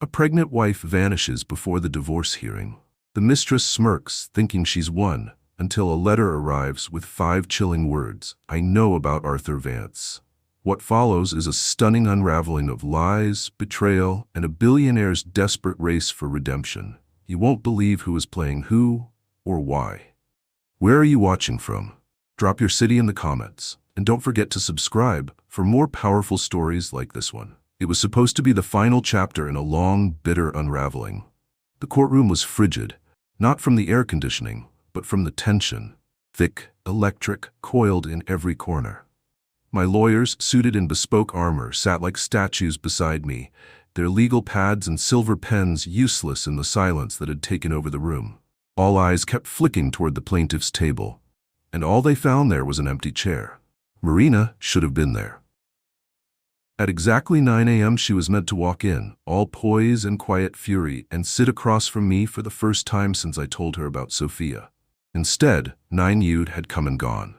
A pregnant wife vanishes before the divorce hearing. The mistress smirks, thinking she's won, until a letter arrives with 5 chilling words. I know about Arthur Vance. What follows is a stunning unraveling of lies, betrayal, and a billionaire's desperate race for redemption. You won't believe who is playing who or why. Where are you watching from? Drop your city in the comments, and don't forget to subscribe for more powerful stories like this one. It was supposed to be the final chapter in a long, bitter unraveling. The courtroom was frigid, not from the air conditioning, but from the tension, thick, electric, coiled in every corner. My lawyers, suited in bespoke armor, sat like statues beside me, their legal pads and silver pens useless in the silence that had taken over the room. All eyes kept flicking toward the plaintiff's table, and all they found there was an empty chair. Marina should have been there. At exactly 9 a.m. she was meant to walk in, all poise and quiet fury, and sit across from me for the first time since I told her about Sophia. Instead, 9 had come and gone.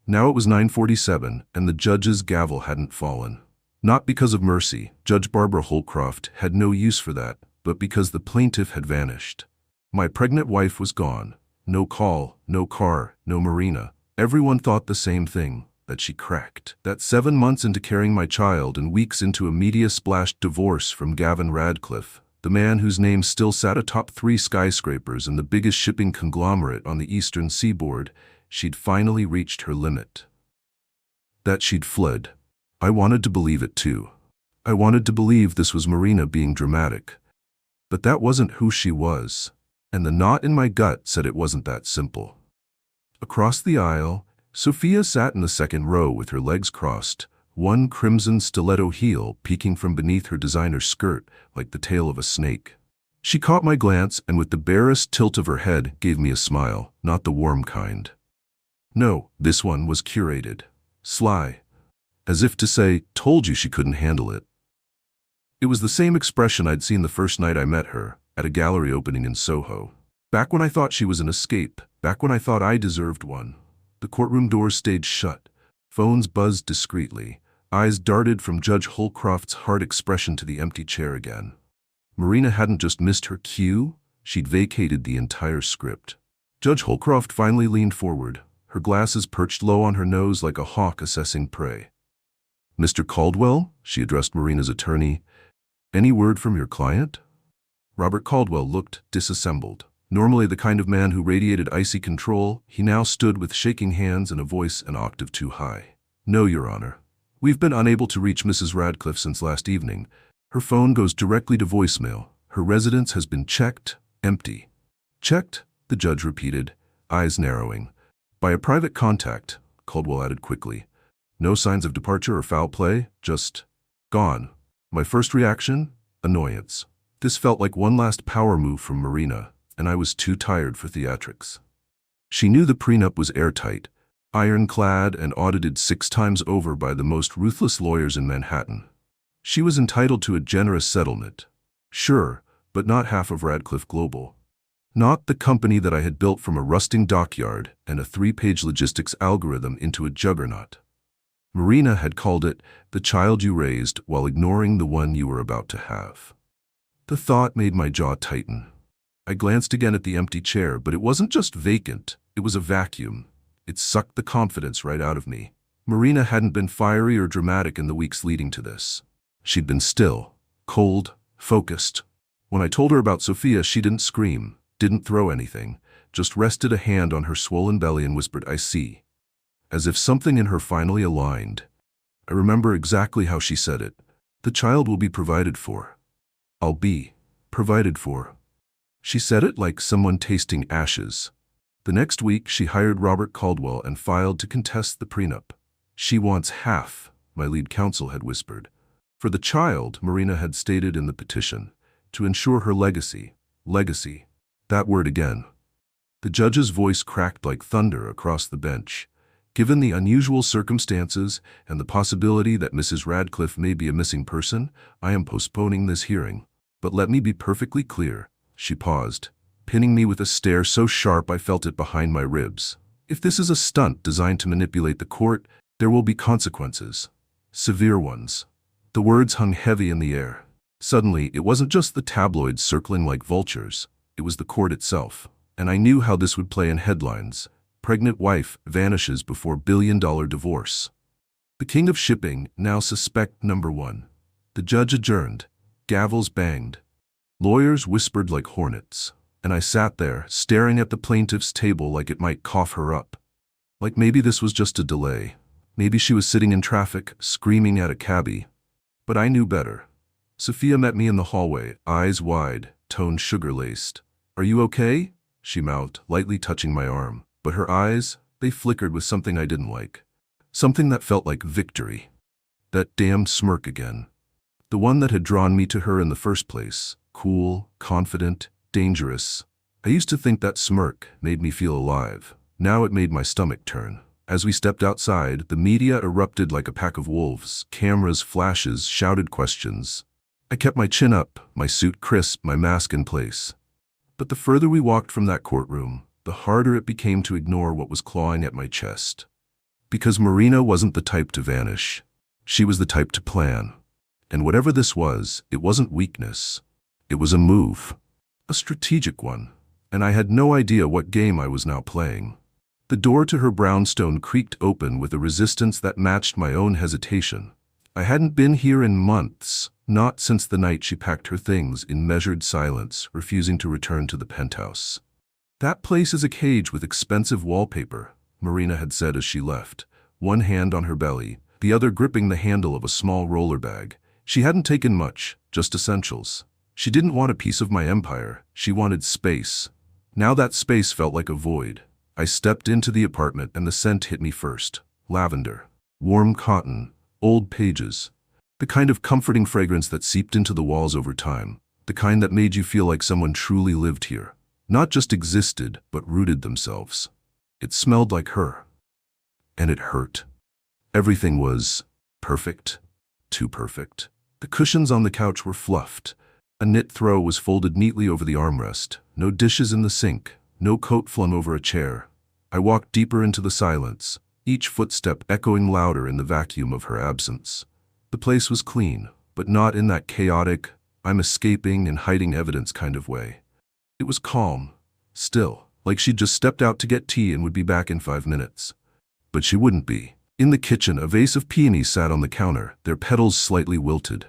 Now it was 9:47, and the judge's gavel hadn't fallen. Not because of mercy, Judge Barbara Holcroft had no use for that, but because the plaintiff had vanished. My pregnant wife was gone. No call, no car, no Marina. Everyone thought the same thing, that she cracked. That 7 months into carrying my child and weeks into a media-splashed divorce from Gavin Radcliffe, the man whose name still sat atop 3 skyscrapers and the biggest shipping conglomerate on the eastern seaboard, she'd finally reached her limit. That she'd fled. I wanted to believe it too. I wanted to believe this was Marina being dramatic. But that wasn't who she was, and the knot in my gut said it wasn't that simple. Across the aisle, Sophia sat in the second row with her legs crossed, one crimson stiletto heel peeking from beneath her designer skirt like the tail of a snake. She caught my glance and with the barest tilt of her head gave me a smile, not the warm kind. No, this one was curated. Sly. As if to say, told you she couldn't handle it. It was the same expression I'd seen the first night I met her, at a gallery opening in Soho. Back when I thought she was an escape, back when I thought I deserved one. The courtroom doors stayed shut. Phones buzzed discreetly. Eyes darted from Judge Holcroft's hard expression to the empty chair again. Marina hadn't just missed her cue, she'd vacated the entire script. Judge Holcroft finally leaned forward, her glasses perched low on her nose like a hawk assessing prey. "Mr. Caldwell," she addressed Marina's attorney, "any word from your client?" Robert Caldwell looked disassembled. Normally the kind of man who radiated icy control, he now stood with shaking hands and a voice an octave too high. "No, Your Honor. We've been unable to reach Mrs. Radcliffe since last evening. Her phone goes directly to voicemail. Her residence has been checked, empty." "Checked?" the judge repeated, eyes narrowing. "By a private contact," Caldwell added quickly. "No signs of departure or foul play, just gone." My first reaction? Annoyance. This felt like one last power move from Marina, and I was too tired for theatrics. She knew the prenup was airtight, ironclad and audited 6 times over by the most ruthless lawyers in Manhattan. She was entitled to a generous settlement. Sure, but not half of Radcliffe Global. Not the company that I had built from a rusting dockyard and a 3-page logistics algorithm into a juggernaut. Marina had called it the child you raised while ignoring the one you were about to have. The thought made my jaw tighten. I glanced again at the empty chair, but it wasn't just vacant, it was a vacuum. It sucked the confidence right out of me. Marina hadn't been fiery or dramatic in the weeks leading to this. She'd been still, cold, focused. When I told her about Sophia, she didn't scream, didn't throw anything, just rested a hand on her swollen belly and whispered, "I see." As if something in her finally aligned. I remember exactly how she said it. "The child will be provided for. I'll be provided for." She said it like someone tasting ashes. The next week, she hired Robert Caldwell and filed to contest the prenup. "She wants half," my lead counsel had whispered. For the child, Marina had stated in the petition, to ensure her legacy. Legacy. That word again. The judge's voice cracked like thunder across the bench. "Given the unusual circumstances and the possibility that Mrs. Radcliffe may be a missing person, I am postponing this hearing. But let me be perfectly clear." She paused, pinning me with a stare so sharp I felt it behind my ribs. "If this is a stunt designed to manipulate the court, there will be consequences. Severe ones." The words hung heavy in the air. Suddenly, it wasn't just the tabloids circling like vultures, it was the court itself. And I knew how this would play in headlines. Pregnant wife vanishes before billion-dollar divorce. The king of shipping, now suspect number one. The judge adjourned. Gavels banged. Lawyers whispered like hornets. And I sat there, staring at the plaintiff's table like it might cough her up. Like maybe this was just a delay. Maybe she was sitting in traffic, screaming at a cabbie. But I knew better. Sophia met me in the hallway, eyes wide, tone sugar-laced. "Are you okay?" she mouthed, lightly touching my arm. But her eyes, they flickered with something I didn't like. Something that felt like victory. That damn smirk again. The one that had drawn me to her in the first place. Cool, confident, dangerous. I used to think that smirk made me feel alive. Now it made my stomach turn. As we stepped outside, the media erupted like a pack of wolves. Cameras, flashes, shouted questions. I kept my chin up, my suit crisp, my mask in place. But the further we walked from that courtroom, the harder it became to ignore what was clawing at my chest. Because Marina wasn't the type to vanish. She was the type to plan. And whatever this was, it wasn't weakness. It was a move. A strategic one. And I had no idea what game I was now playing. The door to her brownstone creaked open with a resistance that matched my own hesitation. I hadn't been here in months, not since the night she packed her things in measured silence, refusing to return to the penthouse. "That place is a cage with expensive wallpaper," Marina had said as she left, one hand on her belly, the other gripping the handle of a small roller bag. She hadn't taken much, just essentials. She didn't want a piece of my empire, she wanted space. Now that space felt like a void. I stepped into the apartment and the scent hit me first. Lavender. Warm cotton. Old pages. The kind of comforting fragrance that seeped into the walls over time. The kind that made you feel like someone truly lived here. Not just existed, but rooted themselves. It smelled like her. And it hurt. Everything was perfect. Too perfect. The cushions on the couch were fluffed. A knit throw was folded neatly over the armrest. No dishes in the sink. No coat flung over a chair. I walked deeper into the silence, each footstep echoing louder in the vacuum of her absence. The place was clean, but not in that chaotic, I'm escaping and hiding evidence kind of way. It was calm, still, like she'd just stepped out to get tea and would be back in 5 minutes. But she wouldn't be. In the kitchen, a vase of peonies sat on the counter, their petals slightly wilted.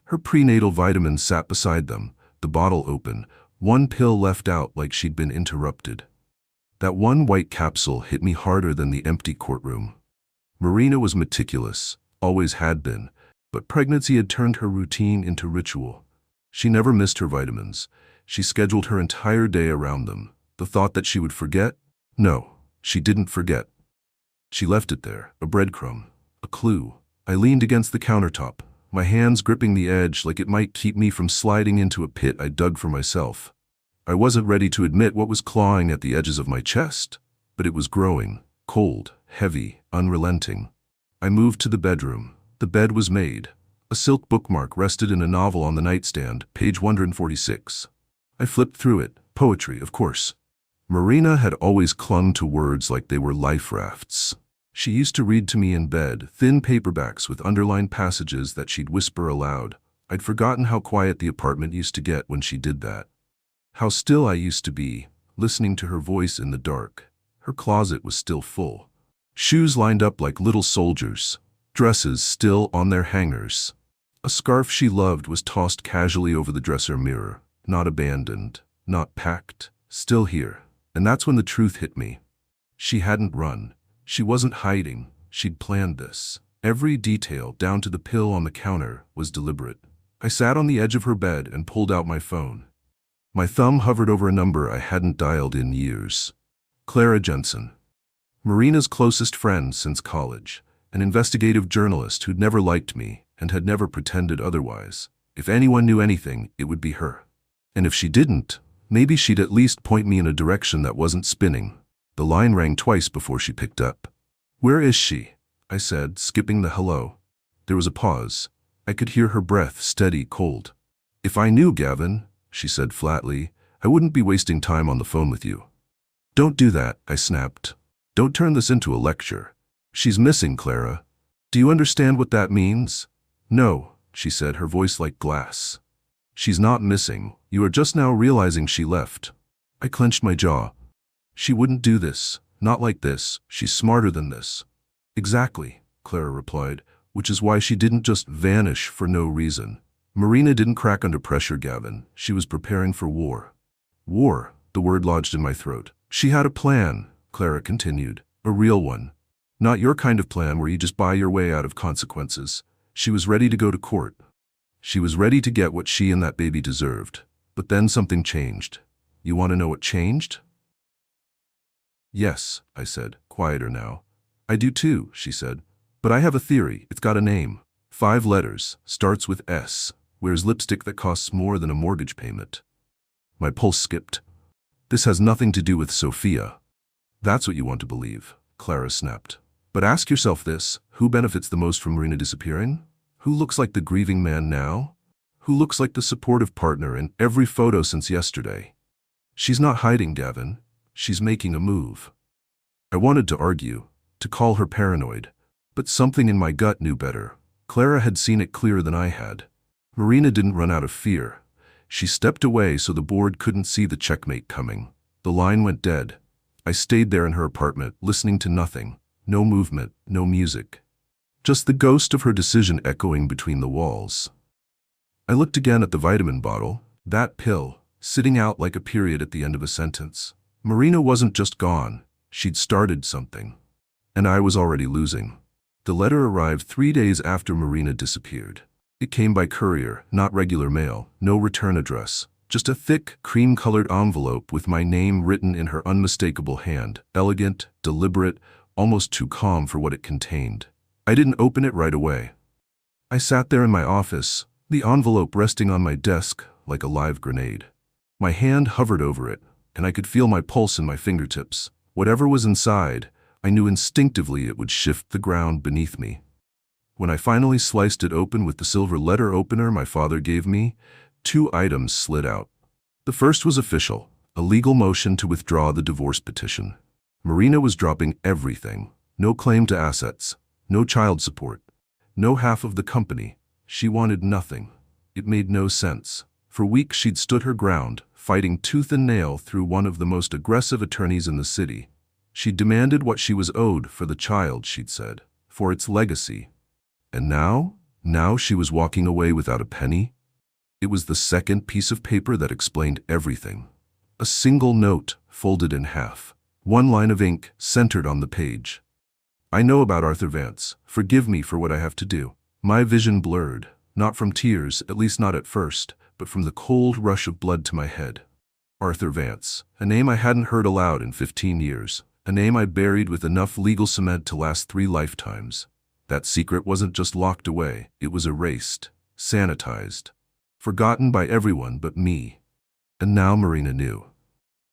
Her prenatal vitamins sat beside them, the bottle open, one pill left out like she'd been interrupted. That one white capsule hit me harder than the empty courtroom. Marina was meticulous, always had been, but pregnancy had turned her routine into ritual. She never missed her vitamins. She scheduled her entire day around them. The thought that she would forget? No, she didn't forget. She left it there, a breadcrumb, a clue. I leaned against the countertop, my hands gripping the edge like it might keep me from sliding into a pit I dug for myself. I wasn't ready to admit what was clawing at the edges of my chest, but it was growing, cold, heavy, unrelenting. I moved to the bedroom. The bed was made. A silk bookmark rested in a novel on the nightstand, page 146. I flipped through it. Poetry, of course. Marina had always clung to words like they were life rafts. She used to read to me in bed, thin paperbacks with underlined passages that she'd whisper aloud. I'd forgotten how quiet the apartment used to get when she did that. How still I used to be, listening to her voice in the dark. Her closet was still full. Shoes lined up like little soldiers. Dresses still on their hangers. A scarf she loved was tossed casually over the dresser mirror. Not abandoned, not packed, still here. And that's when the truth hit me. She hadn't run. She wasn't hiding. She'd planned this. Every detail, down to the pill on the counter, was deliberate. I sat on the edge of her bed and pulled out my phone. My thumb hovered over a number I hadn't dialed in years. Clara Jensen. Marina's closest friend since college. An investigative journalist who'd never liked me and had never pretended otherwise. If anyone knew anything, it would be her. And if she didn't, maybe she'd at least point me in a direction that wasn't spinning. The line rang twice before she picked up. "Where is she?" I said, skipping the hello. There was a pause. I could hear her breath, steady, cold. "If I knew, Gavin," she said flatly, "I wouldn't be wasting time on the phone with you." "Don't do that," I snapped. "Don't turn this into a lecture. She's missing, Clara. Do you understand what that means?" "No," she said, her voice like glass. She's not missing. You are just now realizing she left. I clenched my jaw. She wouldn't do this. Not like this. She's smarter than this. Exactly, Clara replied, which is why she didn't just vanish for no reason. Marina didn't crack under pressure, Gavin. She was preparing for war. War, the word lodged in my throat. She had a plan, Clara continued. A real one. Not your kind of plan where you just buy your way out of consequences. She was ready to go to court. She was ready to get what she and that baby deserved. But then something changed. You want to know what changed? Yes, I said, quieter now. I do too, she said. But I have a theory. It's got a name. 5 letters, starts with S, wears lipstick that costs more than a mortgage payment. My pulse skipped. This has nothing to do with Sophia. That's what you want to believe, Clara snapped. But ask yourself this, who benefits the most from Marina disappearing? Who looks like the grieving man now? Who looks like the supportive partner in every photo since yesterday? She's not hiding, Gavin. She's making a move. I wanted to argue, to call her paranoid, but something in my gut knew better. Clara had seen it clearer than I had. Marina didn't run out of fear. She stepped away so the board couldn't see the checkmate coming. The line went dead. I stayed there in her apartment, listening to nothing. No movement, no music. Just the ghost of her decision echoing between the walls. I looked again at the vitamin bottle, that pill, sitting out like a period at the end of a sentence. Marina wasn't just gone. She'd started something. And I was already losing. The letter arrived 3 days after Marina disappeared. It came by courier, not regular mail, no return address. Just a thick, cream-colored envelope with my name written in her unmistakable hand. Elegant, deliberate, almost too calm for what it contained. I didn't open it right away. I sat there in my office, the envelope resting on my desk like a live grenade. My hand hovered over it, and I could feel my pulse in my fingertips. Whatever was inside, I knew instinctively it would shift the ground beneath me. When I finally sliced it open with the silver letter opener my father gave me, 2 items slid out. The first was official, a legal motion to withdraw the divorce petition. Marina was dropping everything. No claim to assets, no child support, no half of the company. She wanted nothing. It made no sense. For weeks she'd stood her ground, fighting tooth and nail through one of the most aggressive attorneys in the city. She demanded what she was owed for the child, she'd said, for its legacy. And now she was walking away without a penny. It was the second piece of paper that explained everything. A single note, folded in half. 1 line of ink centered on the page. I know about Arthur Vance. Forgive me for what I have to do. My vision blurred, not from tears, at least not at first, but from the cold rush of blood to my head. Arthur Vance, a name I hadn't heard aloud in 15 years, a name I buried with enough legal cement to last 3 lifetimes. That secret wasn't just locked away, it was erased, sanitized, forgotten by everyone but me. And now Marina knew.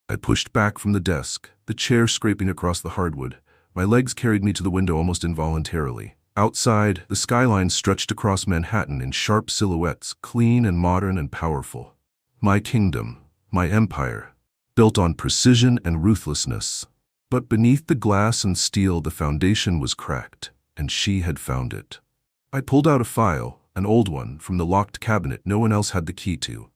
I pushed back from the desk, the chair scraping across the hardwood. My legs carried me to the window almost involuntarily. Outside, the skyline stretched across Manhattan in sharp silhouettes, clean and modern and powerful. My kingdom, my empire, built on precision and ruthlessness. But beneath the glass and steel the foundation was cracked, and she had found it. I pulled out a file, an old one, from the locked cabinet no one else had the key to.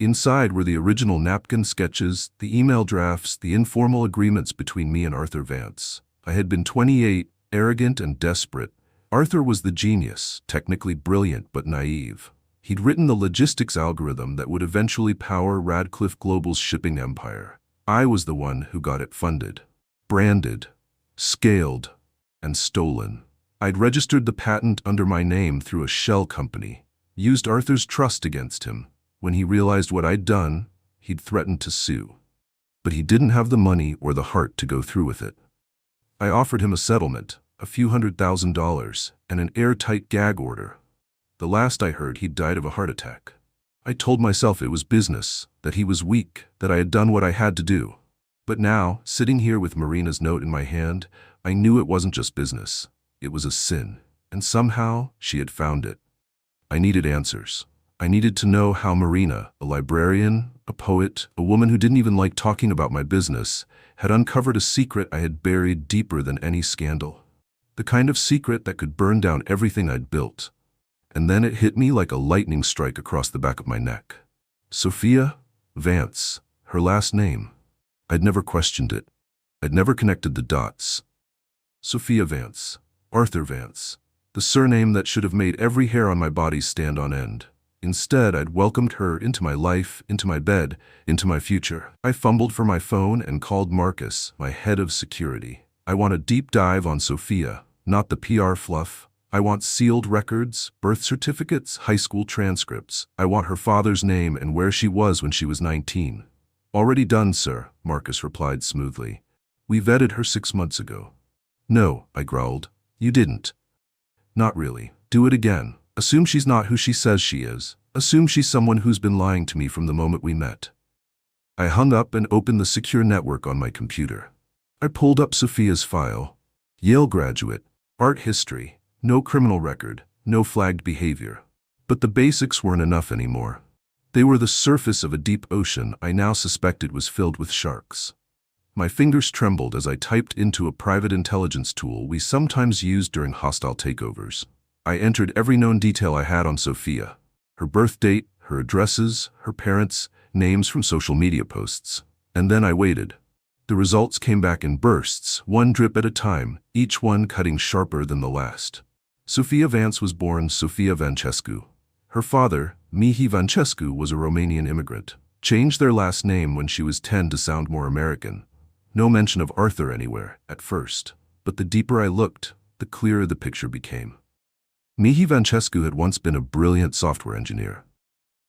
Inside were the original napkin sketches, the email drafts, the informal agreements between me and Arthur Vance. I had been 28, arrogant and desperate. Arthur was the genius, technically brilliant but naive. He'd written the logistics algorithm that would eventually power Radcliffe Global's shipping empire. I was the one who got it funded, branded, scaled, and stolen. I'd registered the patent under my name through a shell company, used Arthur's trust against him. When he realized what I'd done, he'd threatened to sue. But he didn't have the money or the heart to go through with it. I offered him a settlement, a few $100,000, and an airtight gag order. The last I heard, he'd died of a heart attack. I told myself it was business, that he was weak, that I had done what I had to do. But now, sitting here with Marina's note in my hand, I knew it wasn't just business. It was a sin, and somehow she had found it. I needed answers. I needed to know how Marina, a librarian, a poet, a woman who didn't even like talking about my business, had uncovered a secret I had buried deeper than any scandal. The kind of secret that could burn down everything I'd built. And then it hit me like a lightning strike across the back of my neck. Sophia Vance, her last name. I'd never questioned it. I'd never connected the dots. Sophia Vance, Arthur Vance, the surname that should have made every hair on my body stand on end. Instead, I'd welcomed her into my life, into my bed, into my future. I fumbled for my phone and called Marcus, my head of security. I want a deep dive on Sophia, not the PR fluff. I want sealed records, birth certificates, high school transcripts. I want her father's name and where she was when she was 19. Already done, sir, Marcus replied smoothly. We vetted her 6 months ago. No, I growled. You didn't. Not really. Do it again. Assume she's not who she says she is. Assume she's someone who's been lying to me from the moment we met. I hung up and opened the secure network on my computer. I pulled up Sophia's file. Yale graduate, art history, no criminal record, no flagged behavior. But the basics weren't enough anymore. They were the surface of a deep ocean I now suspected was filled with sharks. My fingers trembled as I typed into a private intelligence tool we sometimes used during hostile takeovers. I entered every known detail I had on Sophia. Her birth date, her addresses, her parents, names from social media posts. And then I waited. The results came back in bursts, one drip at a time, each one cutting sharper than the last. Sophia Vance was born Sofia Vancescu. Her father, Mihi Vancescu, was a Romanian immigrant. Changed their last name when she was 10 to sound more American. No mention of Arthur anywhere, at first. But the deeper I looked, the clearer the picture became. Mihi Vancescu had once been a brilliant software engineer.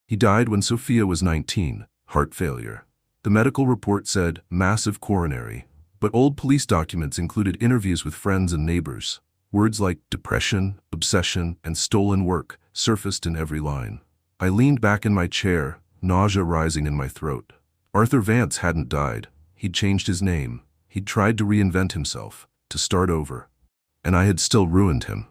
He died when Sophia was 19, heart failure. The medical report said massive coronary, but old police documents included interviews with friends and neighbors. Words like depression, obsession, and stolen work surfaced in every line. I leaned back in my chair, nausea rising in my throat. Arthur Vance hadn't died. He'd changed his name. He'd tried to reinvent himself, to start over. And I had still ruined him.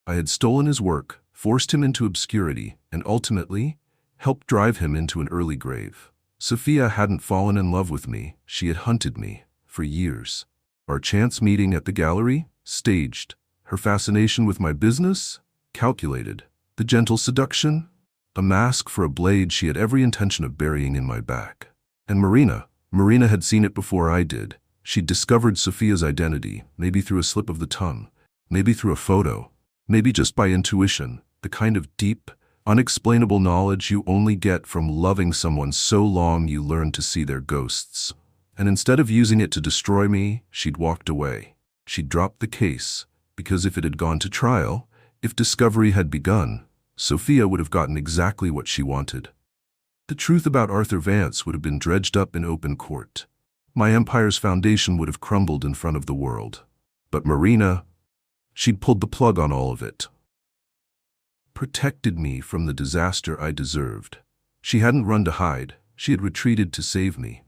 I had stolen his work, forced him into obscurity, and ultimately helped drive him into an early grave. Sophia hadn't fallen in love with me. She had hunted me for years. Our chance meeting at the gallery? Staged. Her fascination with my business? Calculated. The gentle seduction? A mask for a blade she had every intention of burying in my back. And Marina had seen it before I did. She'd discovered Sophia's identity, maybe through a slip of the tongue, maybe through a photo, maybe just by intuition, the kind of deep, unexplainable knowledge you only get from loving someone so long you learn to see their ghosts. And instead of using it to destroy me, she'd walked away. She'd dropped the case, because if it had gone to trial, if discovery had begun, Sophia would have gotten exactly what she wanted. The truth about Arthur Vance would have been dredged up in open court. My empire's foundation would have crumbled in front of the world. But Marina, she'd pulled the plug on all of it. Protected me from the disaster I deserved. She hadn't run to hide. She had retreated to save me.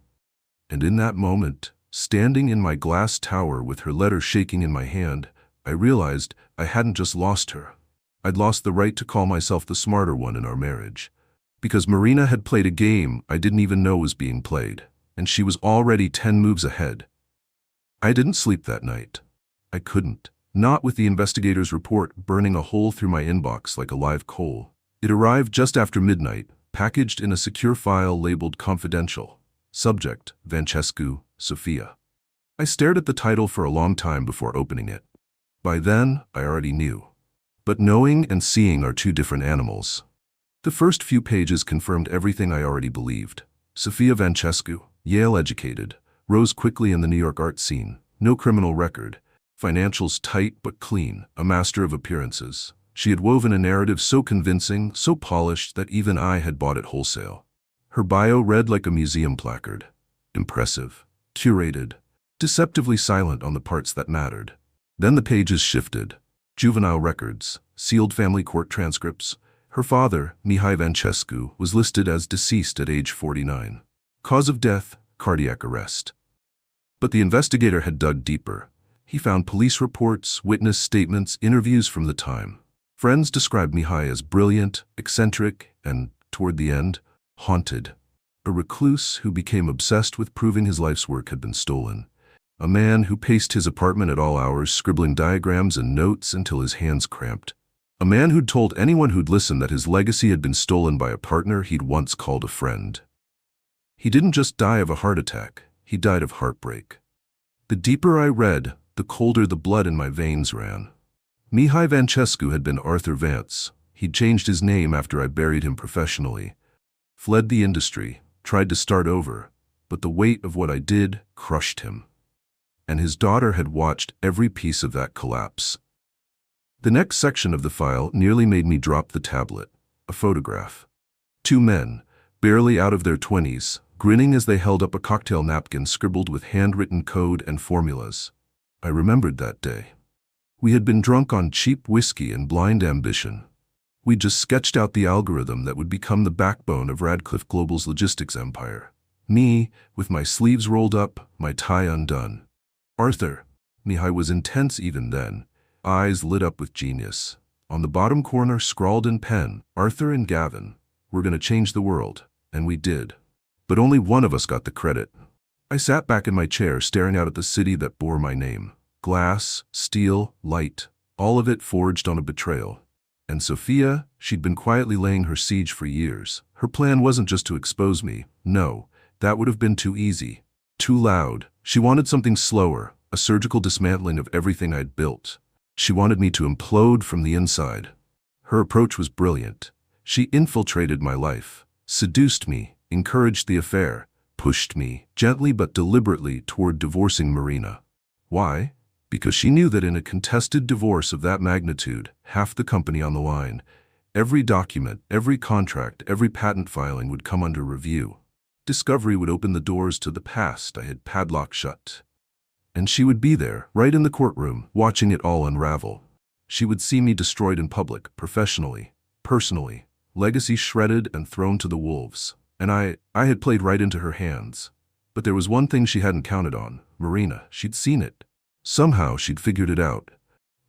And in that moment, standing in my glass tower with her letter shaking in my hand, I realized I hadn't just lost her. I'd lost the right to call myself the smarter one in our marriage. Because Marina had played a game I didn't even know was being played, and she was already 10 moves ahead. I didn't sleep that night. I couldn't. Not with the investigator's report burning a hole through my inbox like a live coal. It arrived just after midnight, packaged in a secure file labeled confidential. Subject, Vancescu, Sophia. I stared at the title for a long time before opening it. By then, I already knew. But knowing and seeing are two different animals. The first few pages confirmed everything I already believed. Sophia Vancescu, Yale-educated, rose quickly in the New York art scene. No criminal record. Financials tight but clean, a master of appearances. She had woven a narrative so convincing, so polished that even I had bought it wholesale. Her bio read like a museum placard. Impressive, curated, deceptively silent on the parts that mattered. Then the pages shifted. Juvenile records, sealed family court transcripts. Her father, Mihai Vancescu, was listed as deceased at age 49. Cause of death, cardiac arrest. But the investigator had dug deeper. He found police reports, witness statements, interviews from the time. Friends described Mihai as brilliant, eccentric, and, toward the end, haunted. A recluse who became obsessed with proving his life's work had been stolen. A man who paced his apartment at all hours, scribbling diagrams and notes until his hands cramped. A man who'd told anyone who'd listened that his legacy had been stolen by a partner he'd once called a friend. He didn't just die of a heart attack, he died of heartbreak. The deeper I read, the colder the blood in my veins ran. Mihai Vancescu had been Arthur Vance. He'd changed his name after I buried him professionally, fled the industry, tried to start over, but the weight of what I did crushed him. And his daughter had watched every piece of that collapse. The next section of the file nearly made me drop the tablet. A photograph. Two men, barely out of their 20s, grinning as they held up a cocktail napkin scribbled with handwritten code and formulas. I remembered that day. We had been drunk on cheap whiskey and blind ambition. We'd just sketched out the algorithm that would become the backbone of Radcliffe Global's logistics empire. Me, with my sleeves rolled up, my tie undone. Arthur. Mihai was intense even then, eyes lit up with genius. On the bottom corner, scrawled in pen, Arthur and Gavin. We're gonna change the world. And we did. But only one of us got the credit. I sat back in my chair staring out at the city that bore my name. Glass, steel, light, all of it forged on a betrayal. And Sophia, she'd been quietly laying her siege for years. Her plan wasn't just to expose me. No, that would have been too easy. Too loud. She wanted something slower, a surgical dismantling of everything I'd built. She wanted me to implode from the inside. Her approach was brilliant. She infiltrated my life, seduced me, encouraged the affair, pushed me, gently but deliberately, toward divorcing Marina. Why? Because she knew that in a contested divorce of that magnitude, half the company on the line, every document, every contract, every patent filing would come under review. Discovery would open the doors to the past I had padlocked shut. And she would be there, right in the courtroom, watching it all unravel. She would see me destroyed in public, professionally, personally, legacy shredded and thrown to the wolves. And I had played right into her hands. But there was one thing she hadn't counted on. Marina. She'd seen it. Somehow she'd figured it out.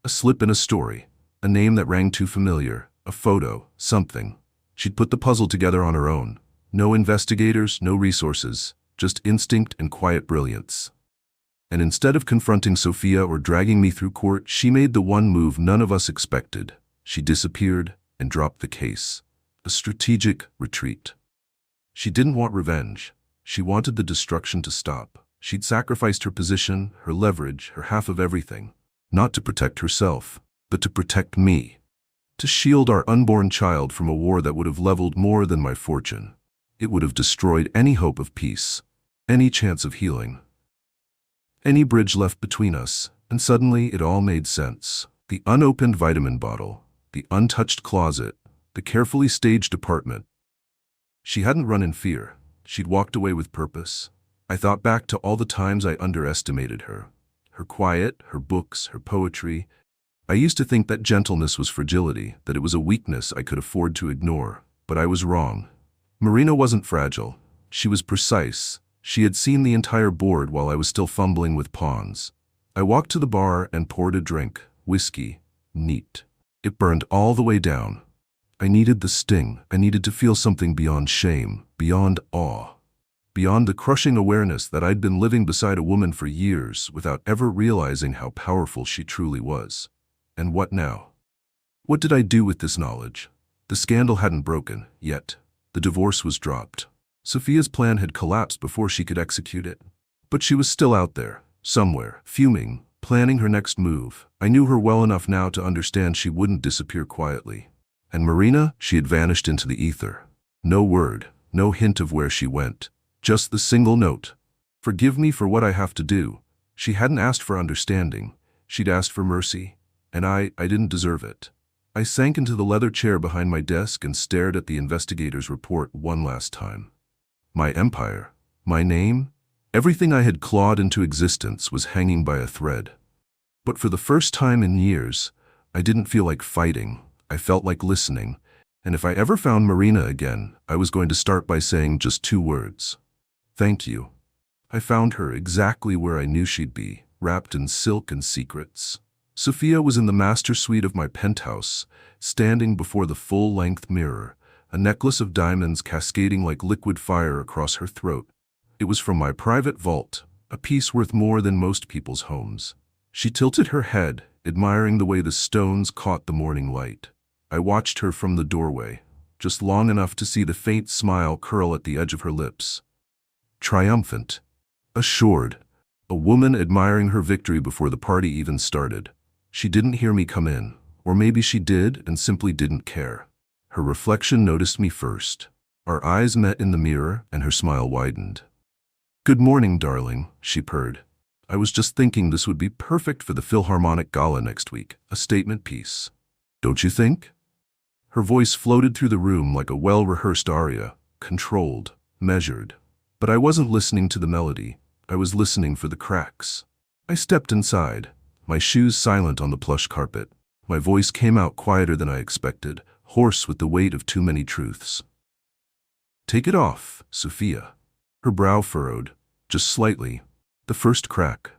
A slip in a story. A name that rang too familiar. A photo. Something. She'd put the puzzle together on her own. No investigators, no resources. Just instinct and quiet brilliance. And instead of confronting Sophia or dragging me through court, she made the one move none of us expected. She disappeared and dropped the case. A strategic retreat. She didn't want revenge. She wanted the destruction to stop. She'd sacrificed her position, her leverage, her half of everything. Not to protect herself, but to protect me. To shield our unborn child from a war that would have leveled more than my fortune. It would have destroyed any hope of peace, any chance of healing, any bridge left between us. And suddenly it all made sense. The unopened vitamin bottle, the untouched closet, the carefully staged apartment. She hadn't run in fear. She'd walked away with purpose. I thought back to all the times I underestimated her. Her quiet, her books, her poetry. I used to think that gentleness was fragility, that it was a weakness I could afford to ignore. But I was wrong. Marina wasn't fragile. She was precise. She had seen the entire board while I was still fumbling with pawns. I walked to the bar and poured a drink. Whiskey. Neat. It burned all the way down. I needed the sting. I needed to feel something beyond shame, beyond awe, beyond the crushing awareness that I'd been living beside a woman for years without ever realizing how powerful she truly was. And what now? What did I do with this knowledge? The scandal hadn't broken, yet. The divorce was dropped. Sophia's plan had collapsed before she could execute it. But she was still out there, somewhere, fuming, planning her next move. I knew her well enough now to understand she wouldn't disappear quietly. And Marina, she had vanished into the ether. No word, no hint of where she went. Just the single note. Forgive me for what I have to do. She hadn't asked for understanding. She'd asked for mercy. And I didn't deserve it. I sank into the leather chair behind my desk and stared at the investigator's report one last time. My empire, my name, everything I had clawed into existence was hanging by a thread. But for the first time in years, I didn't feel like fighting. I felt like listening, and if I ever found Marina again, I was going to start by saying just 2 words. Thank you. I found her exactly where I knew she'd be, wrapped in silk and secrets. Sophia was in the master suite of my penthouse, standing before the full-length mirror, a necklace of diamonds cascading like liquid fire across her throat. It was from my private vault, a piece worth more than most people's homes. She tilted her head, admiring the way the stones caught the morning light. I watched her from the doorway, just long enough to see the faint smile curl at the edge of her lips. Triumphant. Assured. A woman admiring her victory before the party even started. She didn't hear me come in, or maybe she did and simply didn't care. Her reflection noticed me first. Our eyes met in the mirror and her smile widened. "Good morning, darling," she purred. "I was just thinking this would be perfect for the Philharmonic Gala next week, a statement piece. Don't you think?" Her voice floated through the room like a well-rehearsed aria, controlled, measured. But I wasn't listening to the melody. I was listening for the cracks. I stepped inside, my shoes silent on the plush carpet. My voice came out quieter than I expected, hoarse with the weight of too many truths. "Take it off, Sophia." Her brow furrowed, just slightly. The first crack.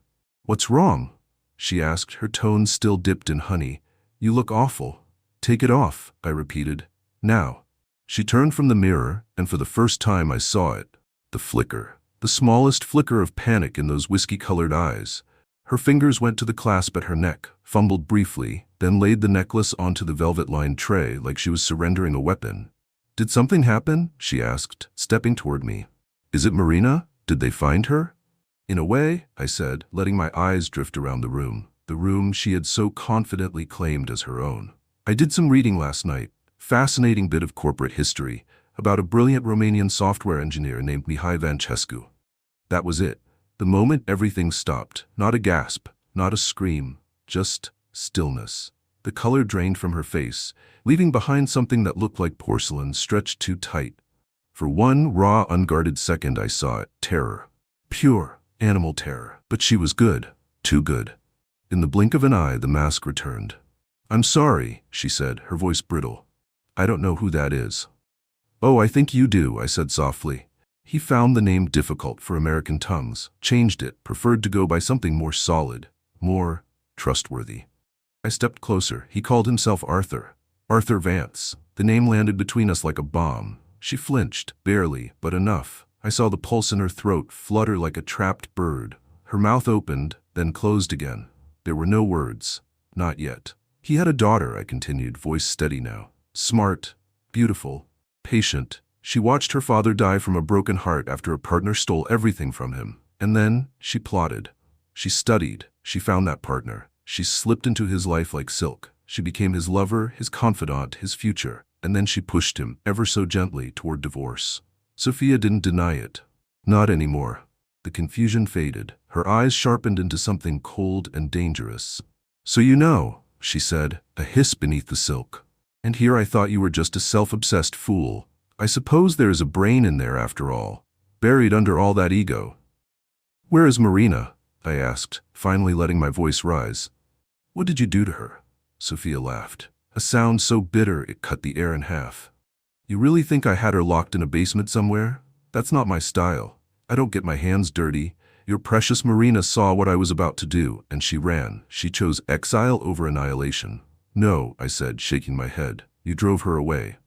"What's wrong?" she asked, her tone still dipped in honey. "You look awful." "Take it off," I repeated. "Now." She turned from the mirror, and for the first time I saw it. The flicker. The smallest flicker of panic in those whiskey-colored eyes. Her fingers went to the clasp at her neck, fumbled briefly, then laid the necklace onto the velvet-lined tray like she was surrendering a weapon. "Did something happen?" she asked, stepping toward me. "Is it Marina? Did they find her?" "In a way," I said, letting my eyes drift around the room she had so confidently claimed as her own. "I did some reading last night, fascinating bit of corporate history, about a brilliant Romanian software engineer named Mihai Vancescu. That was it. The moment everything stopped, not a gasp, not a scream, just stillness. The color drained from her face, leaving behind something that looked like porcelain stretched too tight. For one raw, unguarded second I saw it, terror. Pure, animal terror. But she was good, too good. In the blink of an eye, the mask returned. "I'm sorry," she said, her voice brittle. "I don't know who that is." "Oh, I think you do," I said softly. He found the name difficult for American tongues, changed it, preferred to go by something more solid, more trustworthy. I stepped closer. He called himself Arthur. Arthur Vance. The name landed between us like a bomb. She flinched, barely, but enough. I saw the pulse in her throat flutter like a trapped bird. Her mouth opened, then closed again. There were no words. Not yet. "He had a daughter," I continued, voice steady now. "Smart, beautiful, patient. She watched her father die from a broken heart after a partner stole everything from him. And then, she plotted. She studied. She found that partner. She slipped into his life like silk. She became his lover, his confidant, his future. And then she pushed him, ever so gently, toward divorce." Sophia didn't deny it. Not anymore. The confusion faded. Her eyes sharpened into something cold and dangerous. "So you know," she said, a hiss beneath the silk. "And here I thought you were just a self-obsessed fool. I suppose there is a brain in there after all, buried under all that ego." "Where is Marina?" I asked, finally letting my voice rise. "What did you do to her?" Sophia laughed, a sound so bitter it cut the air in half. "You really think I had her locked in a basement somewhere? That's not my style. I don't get my hands dirty. Your precious Marina saw what I was about to do, and she ran. She chose exile over annihilation." "No," I said, shaking my head. "You drove her away."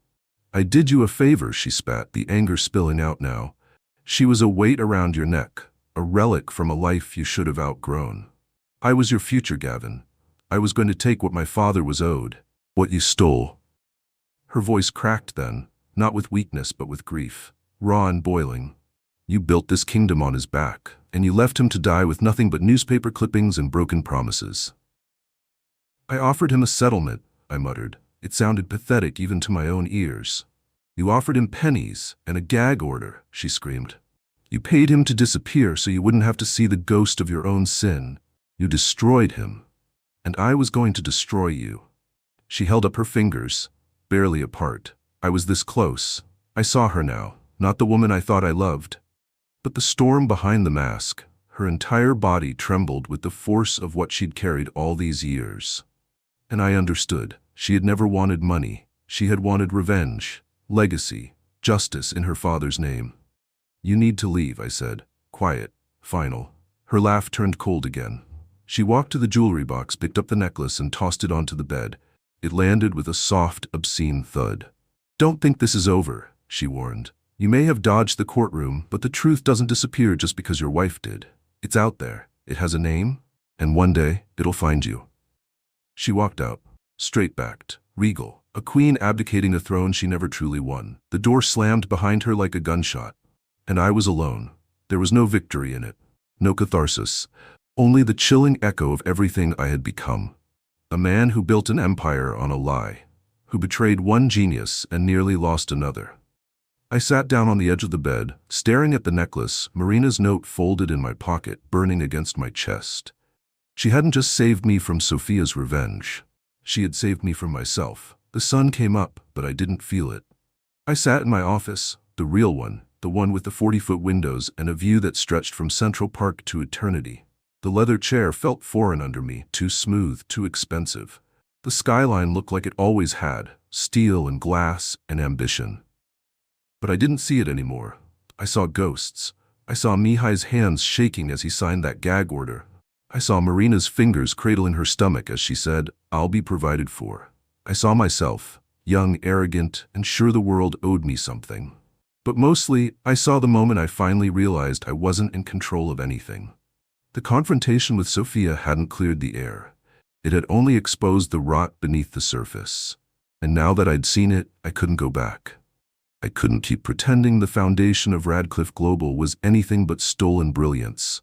"I did you a favor," she spat, the anger spilling out now. "She was a weight around your neck, a relic from a life you should have outgrown. I was your future, Gavin. I was going to take what my father was owed, what you stole." Her voice cracked then, not with weakness but with grief, raw and boiling. "You built this kingdom on his back, and you left him to die with nothing but newspaper clippings and broken promises." "I offered him a settlement," I muttered. It sounded pathetic even to my own ears. "You offered him pennies and a gag order," she screamed. "You paid him to disappear so you wouldn't have to see the ghost of your own sin. You destroyed him. And I was going to destroy you." She held up her fingers, barely apart. I was this close. I saw her now, not the woman I thought I loved, but the storm behind the mask. Her entire body trembled with the force of what she'd carried all these years. And I understood. She had never wanted money. She had wanted revenge, legacy, justice in her father's name. "You need to leave," I said, quiet, final. Her laugh turned cold again. She walked to the jewelry box, picked up the necklace, and tossed it onto the bed. It landed with a soft, obscene thud. "Don't think this is over," she warned. "You may have dodged the courtroom, but the truth doesn't disappear just because your wife did. It's out there. It has a name, and one day it'll find you." She walked out, straight-backed, regal, a queen abdicating a throne she never truly won. The door slammed behind her like a gunshot. And I was alone. There was no victory in it, no catharsis, only the chilling echo of everything I had become. A man who built an empire on a lie, who betrayed one genius and nearly lost another. I sat down on the edge of the bed, staring at the necklace, Marina's note folded in my pocket, burning against my chest. She hadn't just saved me from Sophia's revenge. She had saved me from myself. The sun came up, but I didn't feel it. I sat in my office, the real one, the one with the 40-foot windows and a view that stretched from Central Park to eternity. The leather chair felt foreign under me, too smooth, too expensive. The skyline looked like it always had, steel and glass and ambition. But I didn't see it anymore. I saw ghosts. I saw Mihai's hands shaking as he signed that gag order. I saw Marina's fingers cradling her stomach as she said, "I'll be provided for." I saw myself, young, arrogant, and sure the world owed me something. But mostly, I saw the moment I finally realized I wasn't in control of anything. The confrontation with Sophia hadn't cleared the air. It had only exposed the rot beneath the surface. And now that I'd seen it, I couldn't go back. I couldn't keep pretending the foundation of Radcliffe Global was anything but stolen brilliance.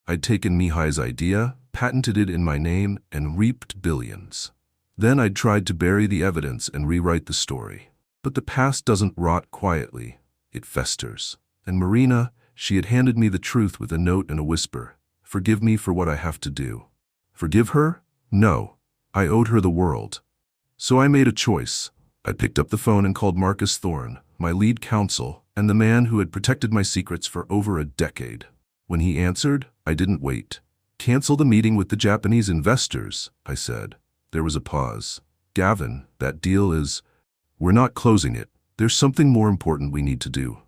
I'd taken Mihai's idea, patented it in my name, and reaped billions. Then I'd tried to bury the evidence and rewrite the story. But the past doesn't rot quietly. It festers. And Marina, she had handed me the truth with a note and a whisper. Forgive me for what I have to do. Forgive her? No. I owed her the world. So I made a choice. I picked up the phone and called Marcus Thorne, my lead counsel, and the man who had protected my secrets for over a decade. When he answered, I didn't wait. Cancel the meeting with the Japanese investors, I said. There was a pause. Gavin, that deal is... We're not closing it. There's something more important we need to do.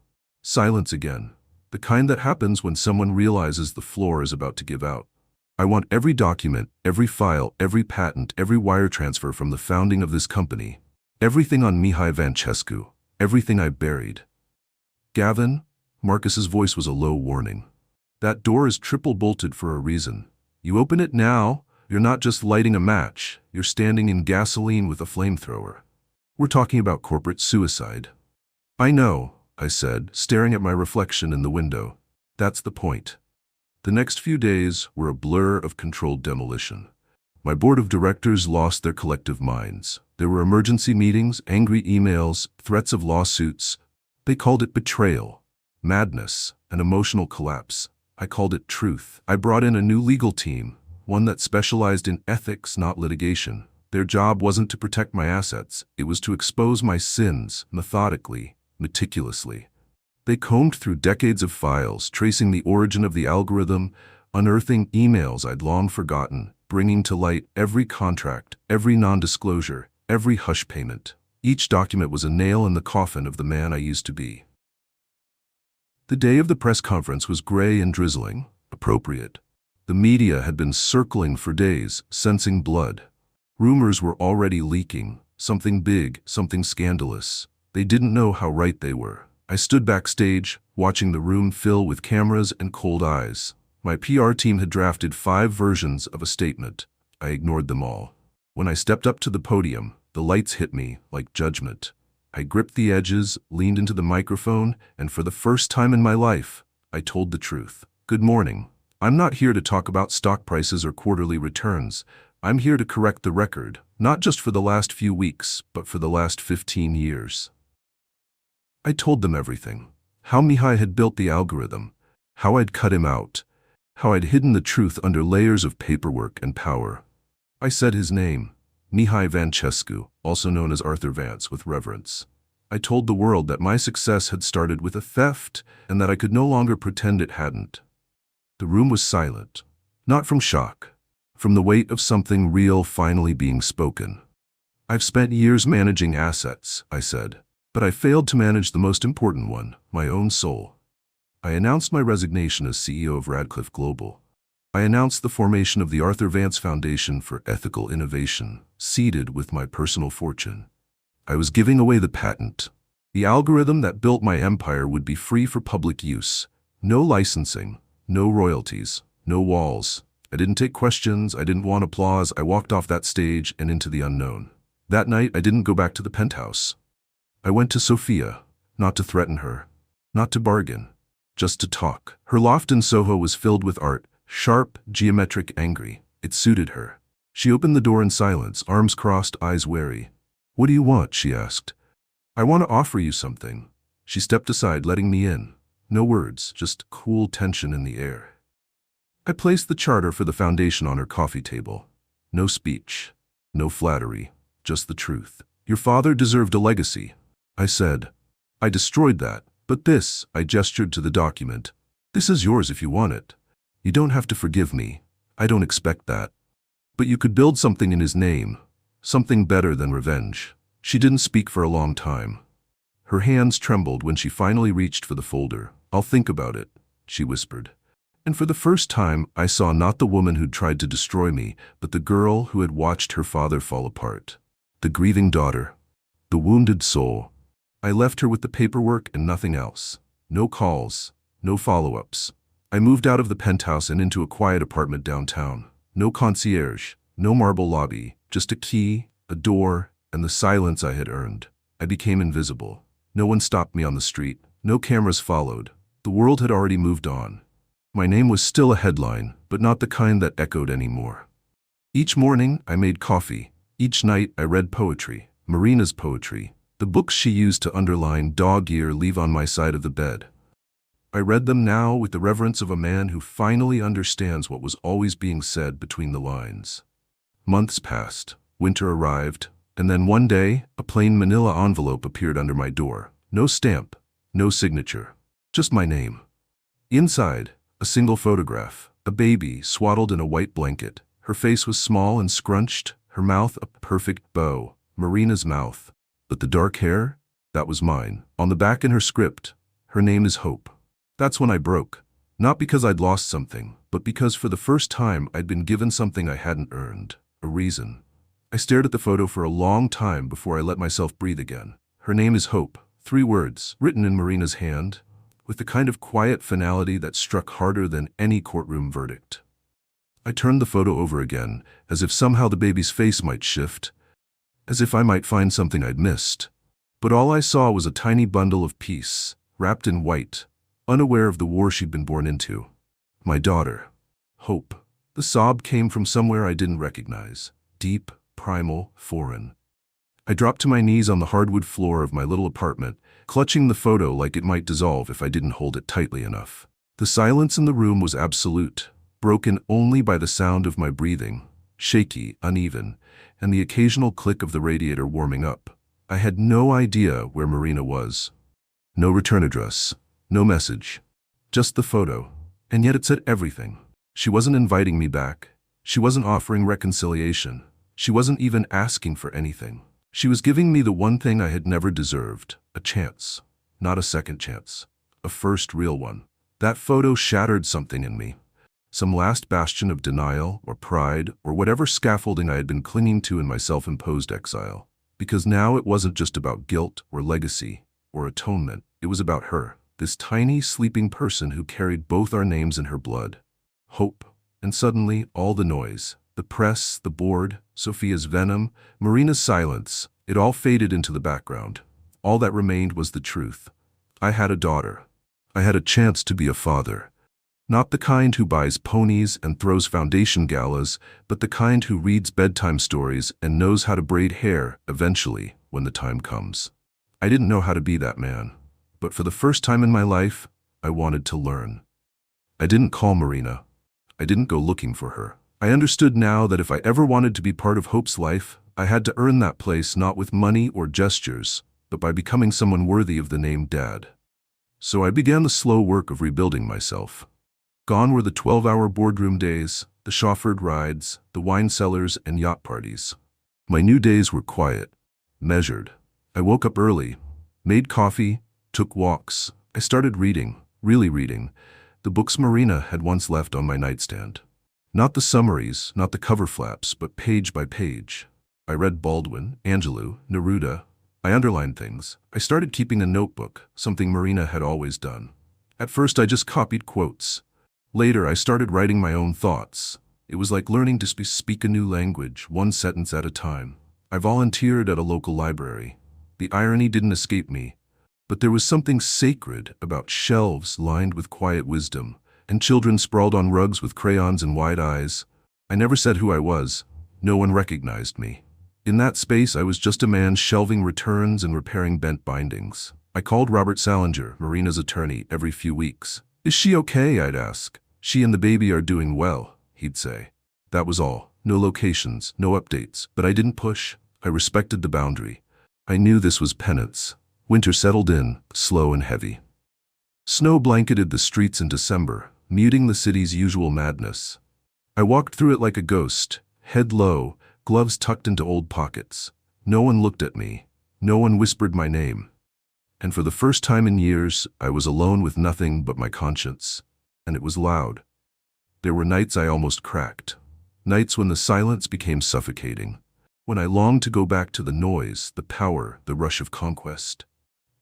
Silence again. The kind that happens when someone realizes the floor is about to give out. I want every document, every file, every patent, every wire transfer from the founding of this company. Everything on Mihai Vancescu. Everything I buried. Gavin? Marcus's voice was a low warning. That door is triple bolted for a reason. You open it now, you're not just lighting a match, you're standing in gasoline with a flamethrower. We're talking about corporate suicide. I know, I said, staring at my reflection in the window. That's the point. The next few days were a blur of controlled demolition. My board of directors lost their collective minds. There were emergency meetings, angry emails, threats of lawsuits. They called it betrayal, madness, an emotional collapse. I called it truth. I brought in a new legal team, one that specialized in ethics, not litigation. Their job wasn't to protect my assets. It was to expose my sins, methodically, meticulously. They combed through decades of files, tracing the origin of the algorithm, unearthing emails I'd long forgotten, bringing to light every contract, every non-disclosure, every hush payment. Each document was a nail in the coffin of the man I used to be. The day of the press conference was gray and drizzling, appropriate. The media had been circling for days, sensing blood. Rumors were already leaking, something big, something scandalous. They didn't know how right they were. I stood backstage, watching the room fill with cameras and cold eyes. My PR team had drafted 5 versions of a statement. I ignored them all. When I stepped up to the podium, the lights hit me like judgment. I gripped the edges, leaned into the microphone, and for the first time in my life, I told the truth. Good morning. I'm not here to talk about stock prices or quarterly returns. I'm here to correct the record, not just for the last few weeks, but for the last 15 years. I told them everything. How Mihai had built the algorithm, how I'd cut him out, how I'd hidden the truth under layers of paperwork and power. I said his name, Mihai Vancescu, also known as Arthur Vance, with reverence. I told the world that my success had started with a theft and that I could no longer pretend it hadn't. The room was silent, not from shock, from the weight of something real finally being spoken. I've spent years managing assets, I said, but I failed to manage the most important one, my own soul. I announced my resignation as CEO of Radcliffe Global. I announced the formation of the Arthur Vance Foundation for Ethical Innovation, seeded with my personal fortune. I was giving away the patent. The algorithm that built my empire would be free for public use. No licensing, no royalties, no walls, I didn't take questions, I didn't want applause, I walked off that stage and into the unknown. That night, I didn't go back to the penthouse. I went to Sophia, not to threaten her, not to bargain, just to talk. Her loft in Soho was filled with art, sharp, geometric, angry. It suited her. She opened the door in silence, arms crossed, eyes wary. "What do you want?" she asked. "I want to offer you something." She stepped aside, letting me in. No words, just cool tension in the air. I placed the charter for the foundation on her coffee table. No speech, no flattery, just the truth. "Your father deserved a legacy," I said. "I destroyed that, but this," I gestured to the document, "this is yours if you want it. You don't have to forgive me. I don't expect that. But you could build something in his name, something better than revenge." She didn't speak for a long time. Her hands trembled when she finally reached for the folder. "I'll think about it," she whispered. And for the first time, I saw not the woman who'd tried to destroy me, but the girl who had watched her father fall apart. The grieving daughter. The wounded soul. I left her with the paperwork and nothing else. No calls, no follow-ups. I moved out of the penthouse and into a quiet apartment downtown. No concierge, no marble lobby, just a key, a door, and the silence I had earned. I became invisible. No one stopped me on the street. No cameras followed. The world had already moved on. My name was still a headline, but not the kind that echoed anymore. Each morning, I made coffee. Each night, I read poetry, Marina's poetry, the books she used to underline dog-ear leave on my side of the bed. I read them now with the reverence of a man who finally understands what was always being said between the lines. Months passed. Winter arrived. And then one day, a plain manila envelope appeared under my door. No stamp, no signature, just my name. Inside, a single photograph, a baby swaddled in a white blanket. Her face was small and scrunched, her mouth a perfect bow, Marina's mouth. But the dark hair, that was mine. On the back in her script, her name is Hope. That's when I broke. Not because I'd lost something, but because for the first time I'd been given something I hadn't earned, a reason. I stared at the photo for a long time before I let myself breathe again. Her name is Hope, 3 words, written in Marina's hand, with the kind of quiet finality that struck harder than any courtroom verdict. I turned the photo over again, as if somehow the baby's face might shift, as if I might find something I'd missed. But all I saw was a tiny bundle of peace, wrapped in white, unaware of the war she'd been born into. My daughter, Hope. The sob came from somewhere I didn't recognize, deep, primal, foreign. I dropped to my knees on the hardwood floor of my little apartment, clutching the photo like it might dissolve if I didn't hold it tightly enough. The silence in the room was absolute, broken only by the sound of my breathing, shaky, uneven, and the occasional click of the radiator warming up. I had no idea where Marina was. No return address, no message, just the photo. And yet it said everything. She wasn't inviting me back. She wasn't offering reconciliation. She wasn't even asking for anything. She was giving me the one thing I had never deserved, a chance. Not a second chance. A first real one. That photo shattered something in me. Some last bastion of denial or pride or whatever scaffolding I had been clinging to in my self-imposed exile. Because now it wasn't just about guilt or legacy or atonement. It was about her, this tiny, sleeping person who carried both our names in her blood. Hope. And suddenly, all the noise. The press, the board, Sophia's venom, Marina's silence, it all faded into the background. All that remained was the truth. I had a daughter. I had a chance to be a father. Not the kind who buys ponies and throws foundation galas, but the kind who reads bedtime stories and knows how to braid hair, eventually, when the time comes. I didn't know how to be that man, but for the first time in my life, I wanted to learn. I didn't call Marina. I didn't go looking for her. I understood now that if I ever wanted to be part of Hope's life, I had to earn that place not with money or gestures, but by becoming someone worthy of the name Dad. So I began the slow work of rebuilding myself. Gone were the 12-hour boardroom days, the chauffeured rides, the wine cellars and yacht parties. My new days were quiet, measured. I woke up early, made coffee, took walks. I started reading, really reading, the books Marina had once left on my nightstand. Not the summaries, not the cover flaps, but page by page. I read Baldwin, Angelou, Neruda. I underlined things. I started keeping a notebook, something Marina had always done. At first I just copied quotes. Later I started writing my own thoughts. It was like learning to speak a new language, one sentence at a time. I volunteered at a local library. The irony didn't escape me, but there was something sacred about shelves lined with quiet wisdom, and children sprawled on rugs with crayons and wide eyes. I never said who I was. No one recognized me. In that space, I was just a man shelving returns and repairing bent bindings. I called Robert Salinger, Marina's attorney, every few weeks. "Is she okay?" I'd ask. "She and the baby are doing well," he'd say. That was all. No locations, no updates. But I didn't push. I respected the boundary. I knew this was penance. Winter settled in, slow and heavy. Snow blanketed the streets in December, muting the city's usual madness. I walked through it like a ghost, head low, gloves tucked into old pockets. No one looked at me. No one whispered my name. And for the first time in years, I was alone with nothing but my conscience. And it was loud. There were nights I almost cracked. Nights when the silence became suffocating. When I longed to go back to the noise, the power, the rush of conquest.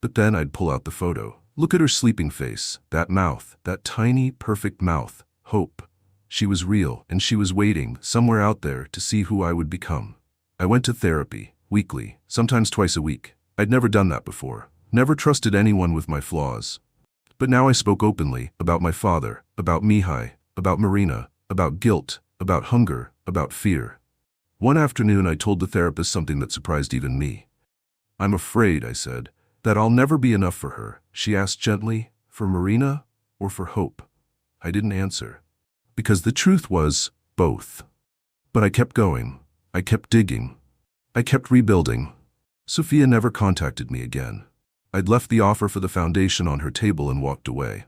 But then I'd pull out the photo. Look at her sleeping face, that mouth, that tiny, perfect mouth. Hope. She was real, and she was waiting, somewhere out there, to see who I would become. I went to therapy, weekly, sometimes twice a week. I'd never done that before. Never trusted anyone with my flaws. But now I spoke openly about my father, about Mihai, about Marina, about guilt, about hunger, about fear. One afternoon I told the therapist something that surprised even me. "I'm afraid," I said, "that I'll never be enough for her." She asked gently, "For Marina or for Hope?" I didn't answer. Because the truth was, both. But I kept going. I kept digging. I kept rebuilding. Sophia never contacted me again. I'd left the offer for the foundation on her table and walked away.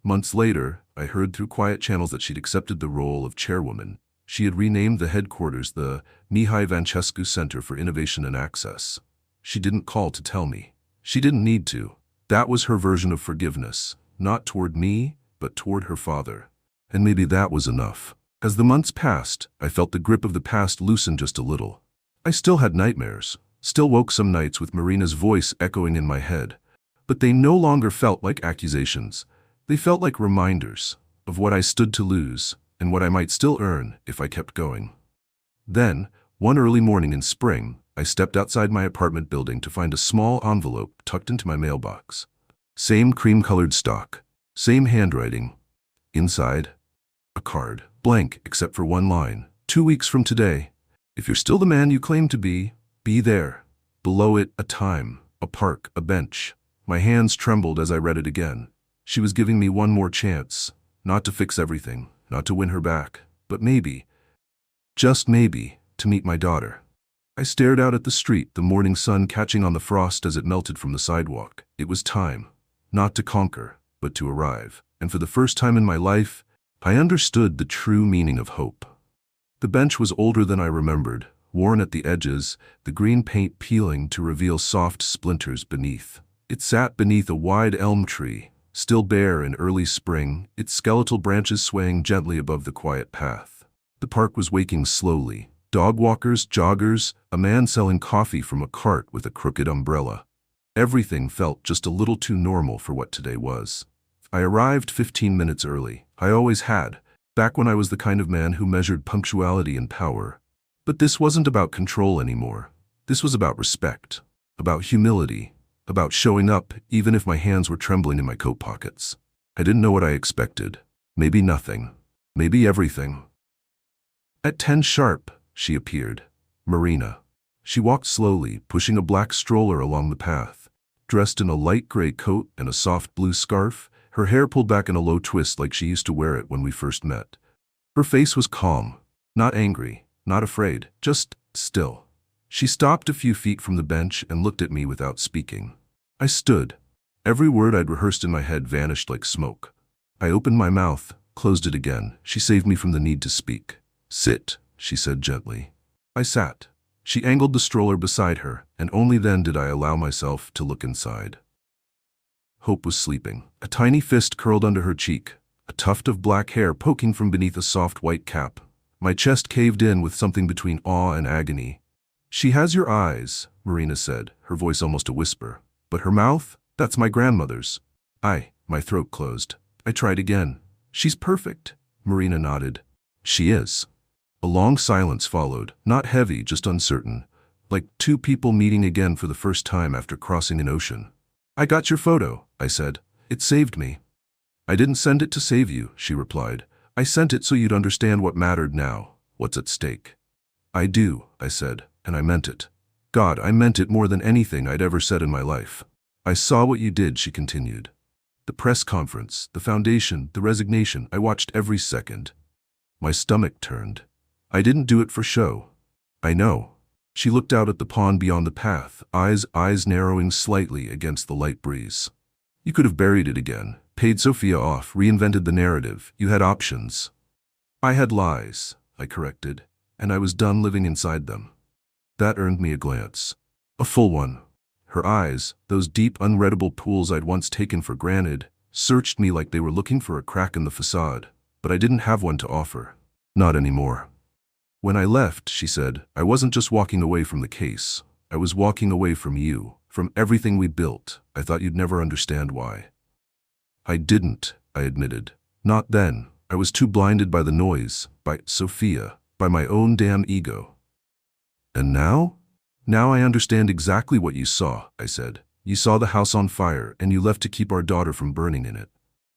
Months later, I heard through quiet channels that she'd accepted the role of chairwoman. She had renamed the headquarters the Mihai Vancescu Center for Innovation and Access. She didn't call to tell me. She didn't need to. That was her version of forgiveness, not toward me, but toward her father. And maybe that was enough. As the months passed, I felt the grip of the past loosen just a little. I still had nightmares, still woke some nights with Marina's voice echoing in my head. But they no longer felt like accusations. They felt like reminders of what I stood to lose and what I might still earn if I kept going. Then, one early morning in spring, I stepped outside my apartment building to find a small envelope tucked into my mailbox. Same cream-colored stock, same handwriting. Inside, a card, blank except for one line. 2 weeks from today, if you're still the man you claim to be there. Below it, a time, a park, a bench. My hands trembled as I read it again. She was giving me one more chance, not to fix everything, not to win her back, but maybe, just maybe, to meet my daughter. I stared out at the street, the morning sun catching on the frost as it melted from the sidewalk. It was time, not to conquer, but to arrive. And for the first time in my life, I understood the true meaning of hope. The bench was older than I remembered, worn at the edges, the green paint peeling to reveal soft splinters beneath. It sat beneath a wide elm tree, still bare in early spring, its skeletal branches swaying gently above the quiet path. The park was waking slowly. Dog walkers, joggers, a man selling coffee from a cart with a crooked umbrella. Everything felt just a little too normal for what today was. I arrived 15 minutes early. I always had, back when I was the kind of man who measured punctuality and power. But this wasn't about control anymore. This was about respect, about humility, about showing up even if my hands were trembling in my coat pockets. I didn't know what I expected. Maybe nothing. Maybe everything. At 10 sharp, she appeared. Marina. She walked slowly, pushing a black stroller along the path. Dressed in a light gray coat and a soft blue scarf, her hair pulled back in a low twist like she used to wear it when we first met. Her face was calm, not angry, not afraid, just still. She stopped a few feet from the bench and looked at me without speaking. I stood. Every word I'd rehearsed in my head vanished like smoke. I opened my mouth, closed it again. She saved me from the need to speak. "Sit," she said gently. I sat. She angled the stroller beside her, and only then did I allow myself to look inside. Hope was sleeping. A tiny fist curled under her cheek, a tuft of black hair poking from beneath a soft white cap. My chest caved in with something between awe and agony. "She has your eyes," Marina said, her voice almost a whisper. "But her mouth? That's my grandmother's." My throat closed. I tried again. "She's perfect," Marina nodded. "She is." A long silence followed, not heavy, just uncertain, like two people meeting again for the first time after crossing an ocean. "I got your photo," I said. "It saved me." "I didn't send it to save you," she replied. "I sent it so you'd understand what mattered now, what's at stake." "I do," I said, and I meant it. God, I meant it more than anything I'd ever said in my life. "I saw what you did," she continued. "The press conference, the foundation, the resignation, I watched every second." My stomach turned. "I didn't do it for show." "I know." She looked out at the pond beyond the path, eyes narrowing slightly against the light breeze. "You could have buried it again, paid Sophia off, reinvented the narrative. You had options." "I had lies," I corrected, "and I was done living inside them." That earned me a glance. A full one. Her eyes, those deep, unreadable pools I'd once taken for granted, searched me like they were looking for a crack in the facade, but I didn't have one to offer. Not anymore. "When I left," she said, "I wasn't just walking away from the case. I was walking away from you, from everything we built. I thought you'd never understand why." "I didn't," I admitted. "Not then. I was too blinded by the noise, by Sophia, by my own damn ego." "And now?" "Now I understand exactly what you saw," I said. "You saw the house on fire, and you left to keep our daughter from burning in it."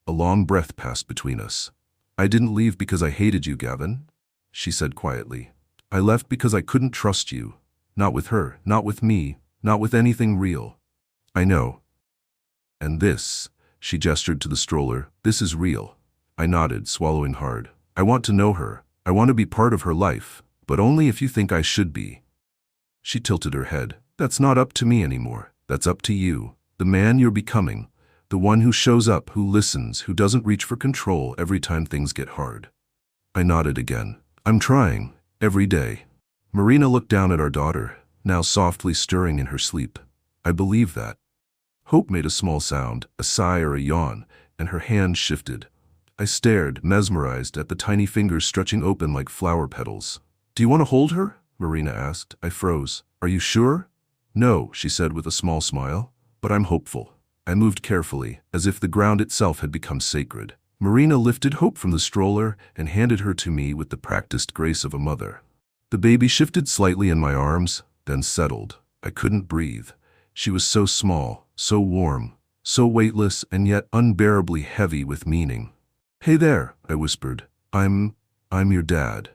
A long breath passed between us. "I didn't leave because I hated you, Gavin," she said quietly. "I left because I couldn't trust you. Not with her, not with me, not with anything real." "I know." "And this," she gestured to the stroller, "this is real." I nodded, swallowing hard. "I want to know her. I want to be part of her life, but only if you think I should be." She tilted her head. "That's not up to me anymore. That's up to you. The man you're becoming. The one who shows up, who listens, who doesn't reach for control every time things get hard." I nodded again. "I'm trying. Every day." Marina looked down at our daughter, now softly stirring in her sleep. "I believe that." Hope made a small sound, a sigh or a yawn, and her hand shifted. I stared, mesmerized, at the tiny fingers stretching open like flower petals. "Do you want to hold her?" Marina asked. I froze. "Are you sure?" "No," she said with a small smile, "but I'm hopeful." I moved carefully, as if the ground itself had become sacred. Marina lifted Hope from the stroller and handed her to me with the practiced grace of a mother. The baby shifted slightly in my arms, then settled. I couldn't breathe. She was so small, so warm, so weightless and yet unbearably heavy with meaning. "Hey there," I whispered. I'm your dad."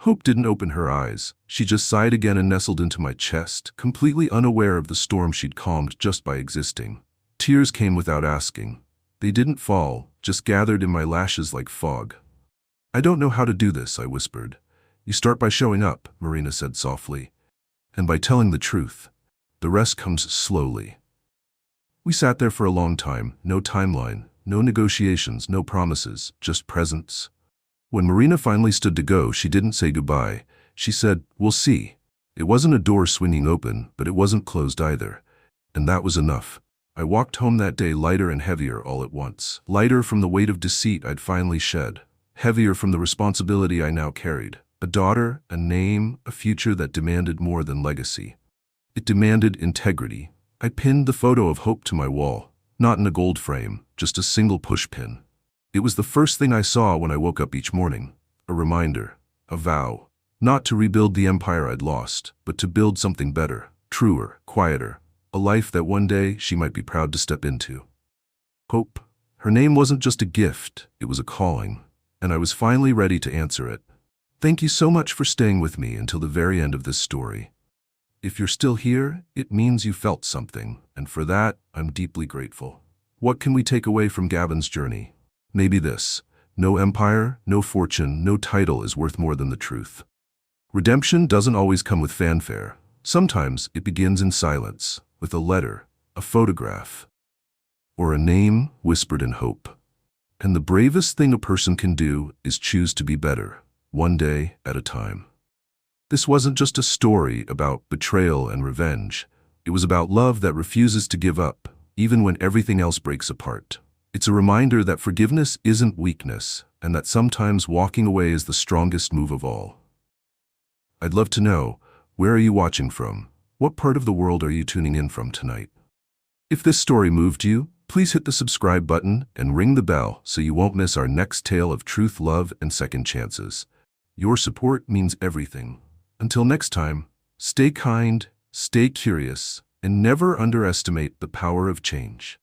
Hope didn't open her eyes. She just sighed again and nestled into my chest, completely unaware of the storm she'd calmed just by existing. Tears came without asking. They didn't fall, just gathered in my lashes like fog. "I don't know how to do this," I whispered. "You start by showing up," Marina said softly, "and by telling the truth. The rest comes slowly." We sat there for a long time, no timeline, no negotiations, no promises, just presence. When Marina finally stood to go, she didn't say goodbye. She said, "We'll see." It wasn't a door swinging open, but it wasn't closed either. And that was enough. I walked home that day lighter and heavier all at once. Lighter from the weight of deceit I'd finally shed. Heavier from the responsibility I now carried. A daughter, a name, a future that demanded more than legacy. It demanded integrity. I pinned the photo of Hope to my wall. Not in a gold frame, just a single pushpin. It was the first thing I saw when I woke up each morning. A reminder. A vow. Not to rebuild the empire I'd lost, but to build something better, truer, quieter. A life that one day she might be proud to step into. Hope. Her name wasn't just a gift, it was a calling. And I was finally ready to answer it. Thank you so much for staying with me until the very end of this story. If you're still here, it means you felt something, and for that, I'm deeply grateful. What can we take away from Gavin's journey? Maybe this: no empire, no fortune, no title is worth more than the truth. Redemption doesn't always come with fanfare. Sometimes it begins in silence, with a letter, a photograph, or a name whispered in hope. And the bravest thing a person can do is choose to be better, one day at a time. This wasn't just a story about betrayal and revenge. It was about love that refuses to give up, even when everything else breaks apart. It's a reminder that forgiveness isn't weakness, and that sometimes walking away is the strongest move of all. I'd love to know, where are you watching from? What part of the world are you tuning in from tonight? If this story moved you, please hit the subscribe button and ring the bell so you won't miss our next tale of truth, love, and second chances. Your support means everything. Until next time, stay kind, stay curious, and never underestimate the power of change.